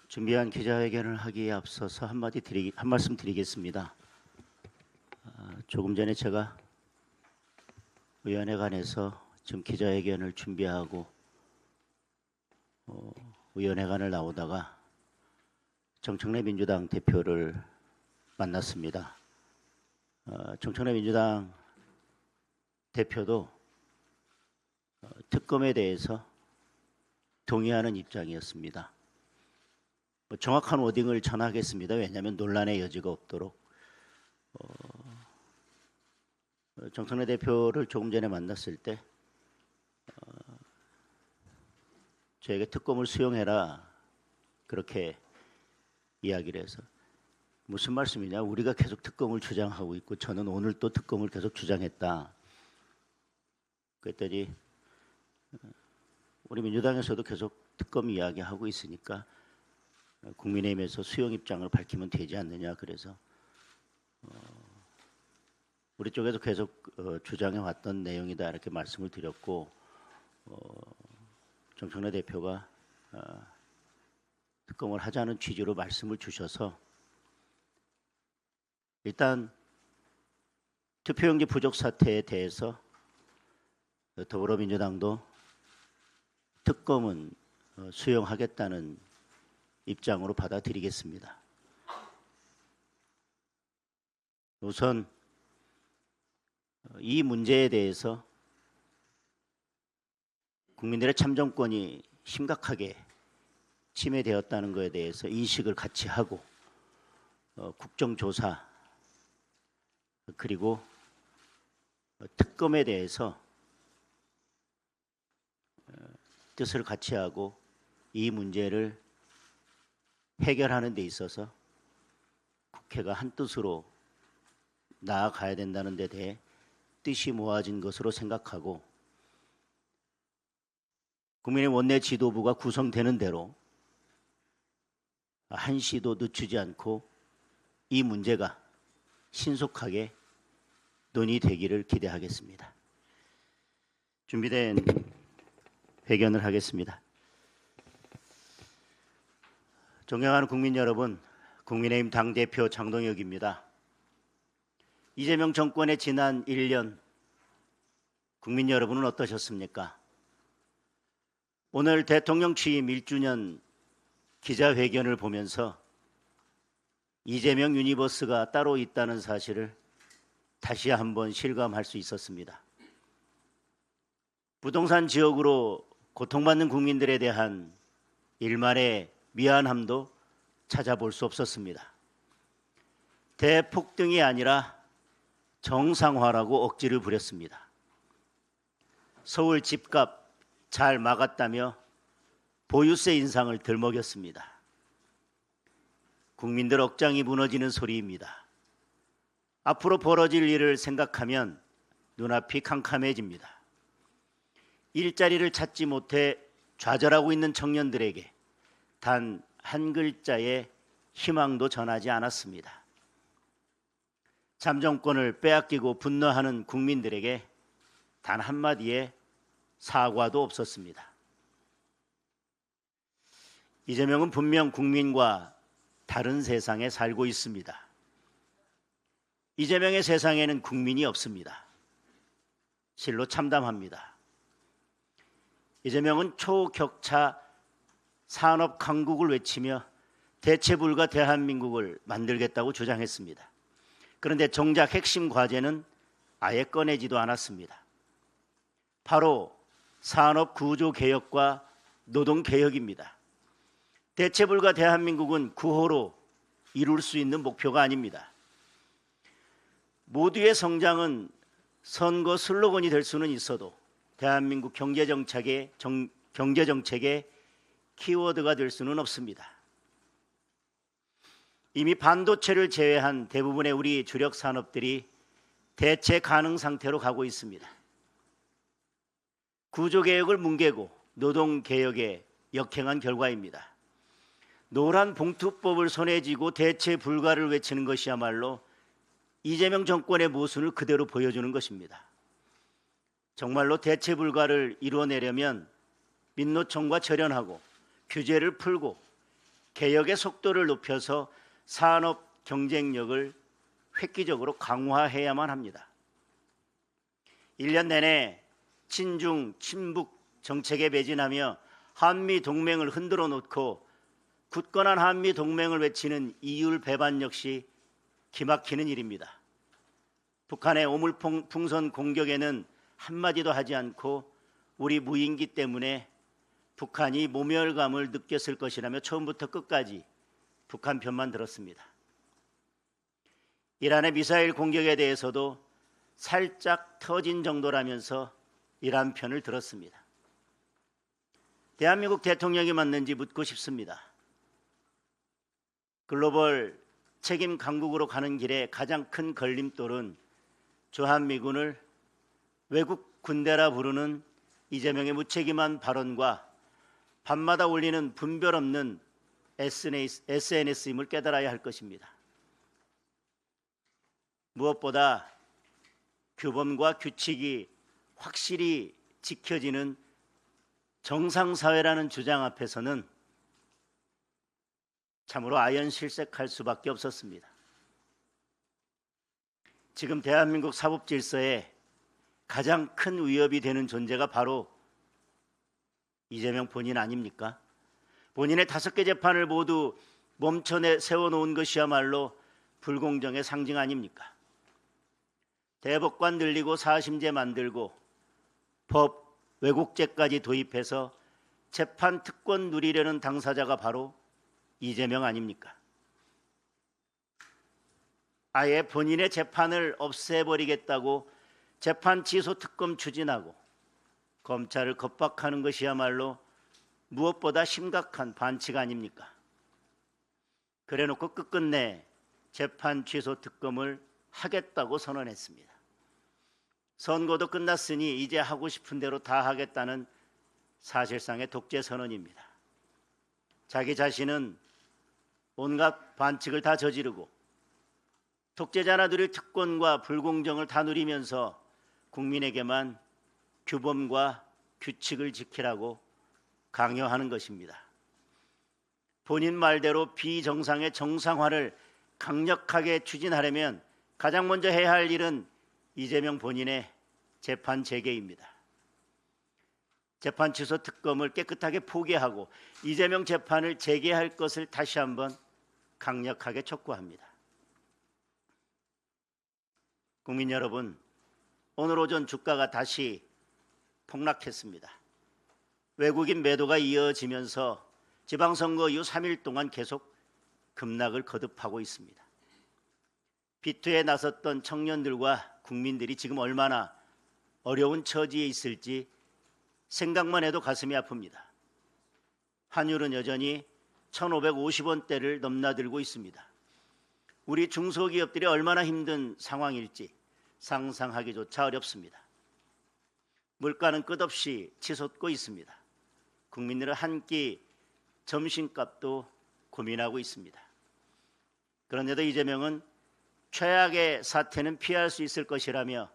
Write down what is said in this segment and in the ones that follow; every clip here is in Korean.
준비한 기자회견을 하기에 앞서서 한 말씀 드리겠습니다. 조금 전에 제가 위원회관에서 지금 기자회견을 준비하고 위원회관을 나오다가 정청래 민주당 대표를 만났습니다. 정청래 민주당 대표도 특검에 대해서 동의하는 입장이었습니다. 정확한 워딩을 전하겠습니다. 왜냐하면 논란의 여지가 없도록. 정청래 대표를 조금 전에 만났을 때 저에게 특검을 수용해라 그렇게 이야기를 해서 무슨 말씀이냐, 우리가 계속 특검을 주장하고 있고 저는 오늘 또 특검을 계속 주장했다. 그랬더니 우리 민주당에서도 계속 특검 이야기하고 있으니까 국민의힘에서 수용 입장을 밝히면 되지 않느냐. 그래서 우리 쪽에서 계속 주장해 왔던 내용이다 이렇게 말씀을 드렸고, 정청래 대표가 특검을 하자는 취지로 말씀을 주셔서 일단 투표용지 부족 사태에 대해서 더불어민주당도 특검은 수용하겠다는 입장으로 받아들이겠습니다. 우선 이 문제에 대해서 국민들의 참정권이 심각하게 침해되었다는 것에 대해서 인식을 같이 하고 국정조사 그리고 특검에 대해서 뜻을 같이 하고 이 문제를 해결하는 데 있어서 국회가 한 뜻으로 나아가야 된다는 데 대해 뜻이 모아진 것으로 생각하고, 국민의 원내 지도부가 구성되는 대로 한시도 늦추지 않고 이 문제가 신속하게 논의되기를 기대하겠습니다. 준비된 회견을 하겠습니다. 존경하는 국민 여러분, 국민의힘 당대표 장동혁입니다. 이재명 정권의 지난 1년 국민 여러분은 어떠셨습니까? 오늘 대통령 취임 1주년 기자회견을 보면서 이재명 유니버스가 따로 있다는 사실을 다시 한번 실감할 수 있었습니다. 부동산 지역으로 고통받는 국민들에 대한 일말의 미안함도 찾아볼 수 없었습니다. 대폭등이 아니라 정상화라고 억지를 부렸습니다. 서울 집값 잘 막았다며 보유세 인상을 덜 먹였습니다. 국민들 억장이 무너지는 소리입니다. 앞으로 벌어질 일을 생각하면 눈앞이 캄캄해집니다. 일자리를 찾지 못해 좌절하고 있는 청년들에게 단 한 글자의 희망도 전하지 않았습니다. 참정권을 빼앗기고 분노하는 국민들에게 단 한마디의 사과도 없었습니다. 이재명은 분명 국민과 다른 세상에 살고 있습니다. 이재명의 세상에는 국민이 없습니다. 실로 참담합니다. 이재명은 초격차 산업 강국을 외치며 대체 불가 대한민국을 만들겠다고 주장했습니다. 그런데 정작 핵심 과제는 아예 꺼내지도 않았습니다. 바로 산업 구조 개혁과 노동 개혁입니다. 대체 불가 대한민국은 구호로 이룰 수 있는 목표가 아닙니다. 모두의 성장은 선거 슬로건이 될 수는 있어도 대한민국 경제정책의 키워드가 될 수는 없습니다. 이미 반도체를 제외한 대부분의 우리 주력 산업들이 대체 가능 상태로 가고 있습니다. 구조개혁을 뭉개고 노동개혁에 역행한 결과입니다. 노란 봉투법을 손에 쥐고 대체 불가를 외치는 것이야말로 이재명 정권의 모순을 그대로 보여주는 것입니다. 정말로 대체 불가를 이루어내려면 민노총과 절연하고 규제를 풀고 개혁의 속도를 높여서 산업 경쟁력을 획기적으로 강화해야만 합니다. 1년 내내 친중, 친북 정책에 매진하며 한미 동맹을 흔들어 놓고 굳건한 한미 동맹을 외치는 이율 배반 역시 기막히는 일입니다. 북한의 오물풍선 공격에는 한마디도 하지 않고 우리 무인기 때문에 북한이 모멸감을 느꼈을 것이라며 처음부터 끝까지 북한 편만 들었습니다. 이란의 미사일 공격에 대해서도 살짝 터진 정도라면서 이란 편을 들었습니다. 대한민국 대통령이 맞는지 묻고 싶습니다. 글로벌 책임 강국으로 가는 길에 가장 큰 걸림돌은 주한미군을 외국 군대라 부르는 이재명의 무책임한 발언과 밤마다 올리는 분별 없는 SNS임을 깨달아야 할 것입니다. 무엇보다 규범과 규칙이 확실히 지켜지는 정상사회라는 주장 앞에서는 참으로 아연실색할 수밖에 없었습니다. 지금 대한민국 사법질서에 가장 큰 위협이 되는 존재가 바로 이재명 본인 아닙니까? 본인의 5개 재판을 모두 멈춰 세워놓은 것이야말로 불공정의 상징 아닙니까? 대법관 늘리고 사심제 만들고 법 왜곡죄까지 도입해서 재판 특권 누리려는 당사자가 바로 이재명 아닙니까? 아예 본인의 재판을 없애버리겠다고 재판 취소 특검 추진하고 검찰을 겁박하는 것이야말로 무엇보다 심각한 반칙 아닙니까? 그래놓고 끝끝내 재판 취소 특검을 하겠다고 선언했습니다. 선거도 끝났으니 이제 하고 싶은 대로 다 하겠다는 사실상의 독재 선언입니다. 자기 자신은 온갖 반칙을 다 저지르고 독재자나 누릴 특권과 불공정을 다 누리면서 국민에게만 규범과 규칙을 지키라고 강요하는 것입니다. 본인 말대로 비정상의 정상화를 강력하게 추진하려면 가장 먼저 해야 할 일은 이재명 본인의 재판 재개입니다. 재판 취소 특검을 깨끗하게 포기하고 이재명 재판을 재개할 것을 다시 한번 강력하게 촉구합니다. 국민 여러분, 오늘 오전 주가가 다시 폭락했습니다. 외국인 매도가 이어지면서 지방선거 이후 3일 동안 계속 급락을 거듭하고 있습니다. 비투에 나섰던 청년들과 국민들이 지금 얼마나 어려운 처지에 있을지 생각만 해도 가슴이 아픕니다. 환율은 여전히 1,550원대를 넘나들고 있습니다. 우리 중소기업들이 얼마나 힘든 상황일지 상상하기조차 어렵습니다. 물가는 끝없이 치솟고 있습니다. 국민들은 한 끼 점심값도 고민하고 있습니다. 그런데도 이재명은 최악의 사태는 피할 수 있을 것이라며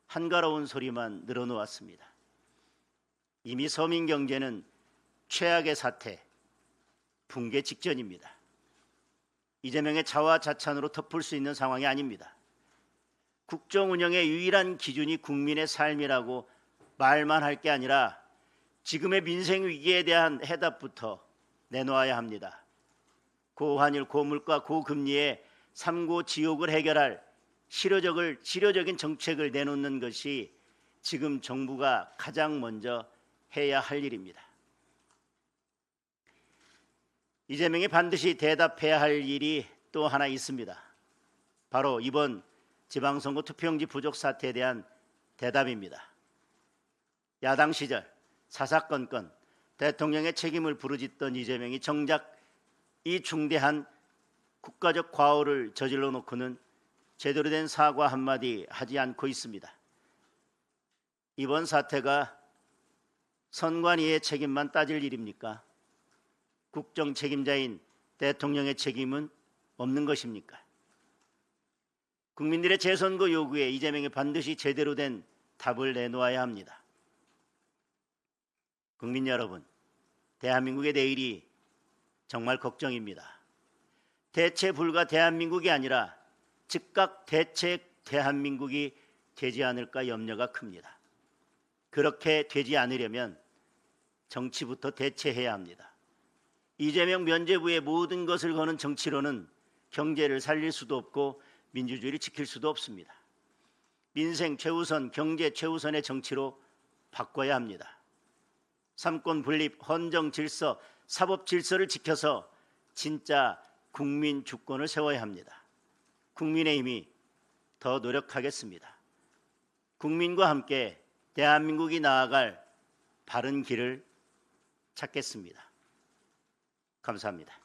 한가로운 소리만 늘어놓았습니다. 이미 서민 경제는 최악의 사태, 붕괴 직전입니다. 이재명의 자화자찬으로 덮을 수 있는 상황이 아닙니다. 국정 운영의 유일한 기준이 국민의 삶이라고 말만 할 게 아니라 지금의 민생 위기에 대한 해답부터 내놓아야 합니다. 고환율, 고물가, 고금리의 삼고 지옥을 해결할 실효적인 정책을 내놓는 것이 지금 정부가 가장 먼저 해야 할 일입니다. 이재명이 반드시 대답해야 할 일이 또 하나 있습니다. 바로 이번 지방선거 투표용지 부족 사태에 대한 대답입니다. 야당 시절 사사건건 대통령의 책임을 부르짖던 이재명이 정작 이 중대한 국가적 과오를 저질러 놓고는 제대로 된 사과 한마디 하지 않고 있습니다. 이번 사태가 선관위의 책임만 따질 일입니까? 국정 책임자인 대통령의 책임은 없는 것입니까? 국민들의 재선거 요구에 이재명이 반드시 제대로 된 답을 내놓아야 합니다. 국민 여러분, 대한민국의 내일이 정말 걱정입니다. 대체 불가 대한민국이 아니라 즉각 대책 대한민국이 되지 않을까 염려가 큽니다. 그렇게 되지 않으려면 정치부터 대체해야 합니다. 이재명 면죄부의 모든 것을 거는 정치로는 경제를 살릴 수도 없고 민주주의를 지킬 수도 없습니다. 민생 최우선, 경제 최우선의 정치로 바꿔야 합니다. 삼권 분립, 헌정 질서, 사법 질서를 지켜서 진짜 국민 주권을 세워야 합니다. 국민의힘이 더 노력하겠습니다. 국민과 함께 대한민국이 나아갈 바른 길을 찾겠습니다. 감사합니다.